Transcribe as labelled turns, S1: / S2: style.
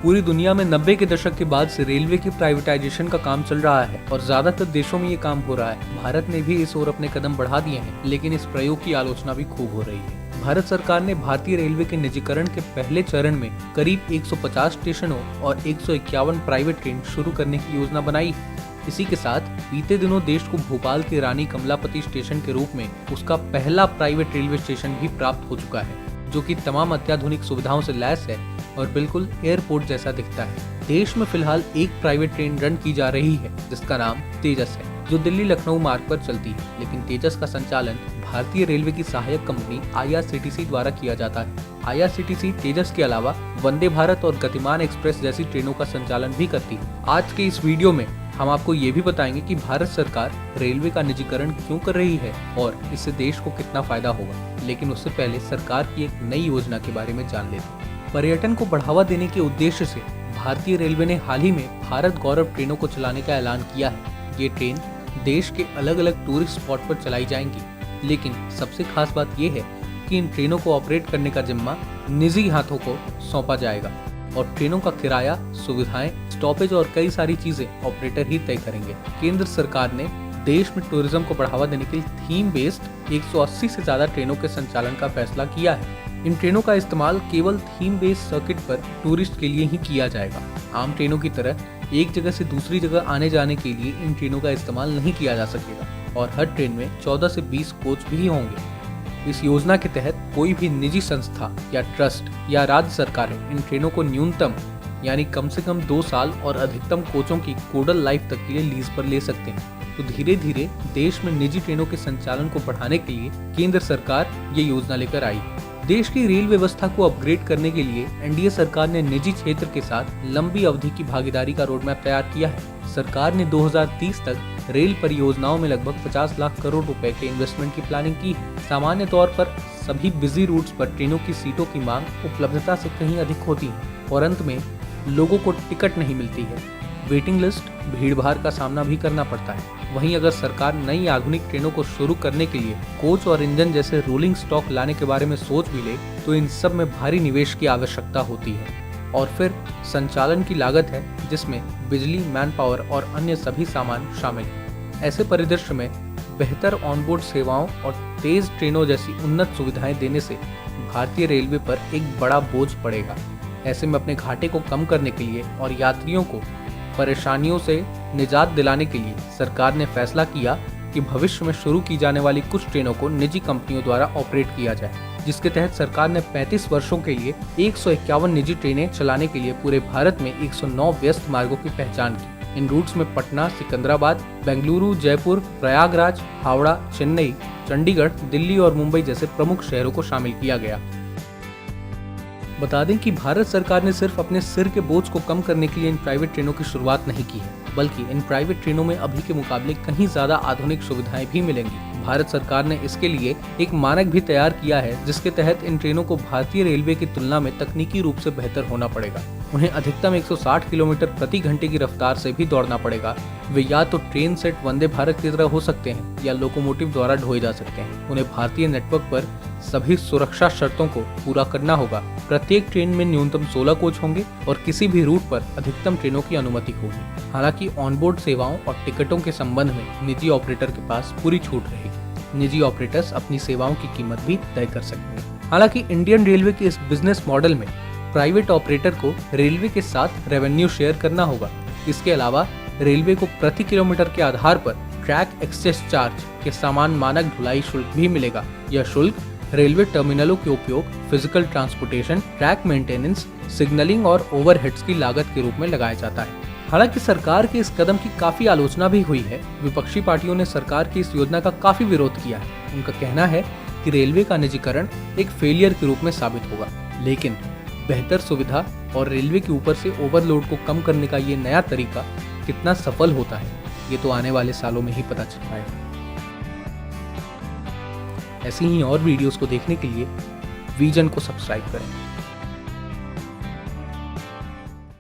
S1: पूरी दुनिया में 90 के दशक के बाद से रेलवे की प्राइवेटाइजेशन का काम चल रहा है और ज्यादातर देशों में ये काम हो रहा है। भारत ने भी इस ओर अपने कदम बढ़ा दिए हैं, लेकिन इस प्रयोग की आलोचना भी खूब हो रही है। भारत सरकार ने भारतीय रेलवे के निजीकरण के पहले चरण में करीब 150 स्टेशनों और 151 प्राइवेट ट्रेन शुरू करने की योजना बनाई। इसी के साथ बीते दिनों देश को भोपाल के रानी कमलापति स्टेशन के रूप में उसका पहला प्राइवेट रेलवे स्टेशन भी प्राप्त हो चुका है, जो कि तमाम अत्याधुनिक सुविधाओं से लैस है और बिल्कुल एयरपोर्ट जैसा दिखता है। देश में फिलहाल एक प्राइवेट ट्रेन रन की जा रही है जिसका नाम तेजस है, जो दिल्ली लखनऊ मार्ग पर चलती है, लेकिन तेजस का संचालन भारतीय रेलवे की सहायक कंपनी IRCTC द्वारा किया जाता है। IRCTC तेजस के अलावा वंदे भारत और गतिमान एक्सप्रेस जैसी ट्रेनों का संचालन भी करती है। आज के इस वीडियो में हम आपको ये भी बताएंगे कि भारत सरकार रेलवे का निजीकरण क्यों कर रही है और इससे देश को कितना फायदा होगा। लेकिन उससे पहले सरकार की एक नई योजना के बारे में जान लेते हैं। पर्यटन को बढ़ावा देने के उद्देश्य से भारतीय रेलवे ने हाल ही में भारत गौरव ट्रेनों को चलाने का ऐलान किया है। ये ट्रेन देश के अलग अलग टूरिस्ट स्पॉट पर चलाई जाएंगी, लेकिन सबसे खास बात यह है कि इन ट्रेनों को ऑपरेट करने का जिम्मा निजी हाथों को सौंपा जाएगा और ट्रेनों का किराया, सुविधाएं, स्टॉपेज और कई सारी चीजें ऑपरेटर ही तय करेंगे। केंद्र सरकार ने देश में टूरिज्म को बढ़ावा देने के लिए थीम बेस्ड 180 से ज्यादा ट्रेनों के संचालन का फैसला किया है। इन ट्रेनों का इस्तेमाल केवल थीम बेस्ड सर्किट पर टूरिस्ट के लिए ही किया जाएगा। आम ट्रेनों की तरह एक जगह से दूसरी जगह आने जाने के लिए इन ट्रेनों का इस्तेमाल नहीं किया जा सकेगा और हर ट्रेन में 14 से 20 कोच भी होंगे। इस योजना के तहत कोई भी निजी संस्था या ट्रस्ट या राज्य सरकारें इन ट्रेनों को न्यूनतम यानी कम से कम 2 साल और अधिकतम कोचों की कोडल लाइफ तक के लिए लीज पर ले सकते हैं। तो धीरे धीरे देश में निजी ट्रेनों के संचालन को बढ़ाने के लिए केंद्र सरकार ये योजना लेकर आई। देश की रेल व्यवस्था को अपग्रेड करने के लिए एनडीए सरकार ने निजी क्षेत्र के साथ लंबी अवधि की भागीदारी का रोडमैप तैयार किया है। सरकार ने 2030 तक रेल परियोजनाओं में लगभग 50 लाख करोड़ रुपए के इन्वेस्टमेंट की प्लानिंग की है। सामान्य तौर पर सभी बिजी रूट्स पर ट्रेनों की सीटों की मांग उपलब्धता से कहीं अधिक होती है और अंत में लोगों को टिकट नहीं मिलती है। वेटिंग लिस्ट, भीड़भाड़ का सामना भी करना पड़ता है। वहीं अगर सरकार नई आधुनिक ट्रेनों को शुरू करने के लिए कोच और इंजन जैसे रोलिंग स्टॉक लाने के बारे में सोच भी ले तो इन सब में भारी निवेश की आवश्यकता होती है और फिर संचालन की लागत है, जिसमें बिजली, मैन पावर और अन्य सभी सामान शामिल हैं। ऐसे परिदृश्य में बेहतर ऑनबोर्ड सेवाओं और तेज ट्रेनों जैसी उन्नत सुविधाएं देने से भारतीय रेलवे पर एक बड़ा बोझ पड़ेगा। ऐसे में अपने घाटे को कम करने के लिए और यात्रियों को परेशानियों से निजात दिलाने के लिए सरकार ने फैसला किया कि भविष्य में शुरू की जाने वाली कुछ ट्रेनों को निजी कंपनियों द्वारा ऑपरेट किया जाए, जिसके तहत सरकार ने 35 वर्षों के लिए 151 निजी ट्रेनें चलाने के लिए पूरे भारत में 109 व्यस्त मार्गों की पहचान की। इन रूट्स में पटना, सिकंदराबाद, बेंगलुरु, जयपुर, प्रयागराज, हावड़ा, चेन्नई, चंडीगढ़, दिल्ली और मुंबई जैसे प्रमुख शहरों को शामिल किया गया। बता दें कि भारत सरकार ने सिर्फ अपने सिर के बोझ को कम करने के लिए इन प्राइवेट ट्रेनों की शुरुआत नहीं की है, बल्कि इन प्राइवेट ट्रेनों में अभी के मुकाबले कहीं ज्यादा आधुनिक सुविधाएं भी मिलेंगी। भारत सरकार ने इसके लिए एक मानक भी तैयार किया है, जिसके तहत इन ट्रेनों को भारतीय रेलवे की तुलना में तकनीकी रूप से बेहतर होना पड़ेगा। उन्हें अधिकतम 160 किलोमीटर प्रति घंटे की रफ्तार से भी दौड़ना पड़ेगा। वे या तो ट्रेन सेट वंदे भारत की तरह हो सकते हैं या लोकोमोटिव द्वारा ढोए जा सकते हैं। उन्हें भारतीय नेटवर्क पर सभी सुरक्षा शर्तों को पूरा करना होगा। प्रत्येक ट्रेन में न्यूनतम 16 कोच होंगे और किसी भी रूट पर अधिकतम ट्रेनों की अनुमति होगी। हालांकि ऑनबोर्ड सेवाओं और टिकटों के संबंध में निजी ऑपरेटर के पास पूरी छूट रहेगी। निजी ऑपरेटर्स अपनी सेवाओं की कीमत भी तय कर सकेंगे। हालांकि इंडियन रेलवे के इस बिजनेस मॉडल में प्राइवेट ऑपरेटर को रेलवे के साथ रेवेन्यू शेयर करना होगा। इसके अलावा रेलवे को प्रति किलोमीटर के आधार पर ट्रैक एक्सेस चार्ज के समान मानक ढुलाई शुल्क भी मिलेगा। यह शुल्क रेलवे टर्मिनलों के उपयोग, physical transportation, track maintenance, signalling और ओवरहेड्स की लागत के रूप में लगाया जाता है। हालांकि सरकार के इस कदम की काफी आलोचना भी हुई है। विपक्षी पार्टियों ने सरकार की इस योजना का काफी विरोध किया है। उनका कहना है कि रेलवे का निजीकरण एक फेलियर के रूप में साबित होगा, लेकिन बेहतर सुविधा और रेलवे के ऊपर से ओवरलोड को कम करने का ये नया तरीका कितना सफल होता है, ये तो आने वाले सालों में ही पता चल पाएगा। ऐसी ही और वीडियोस को देखने के लिए विजन को सब्सक्राइब करें।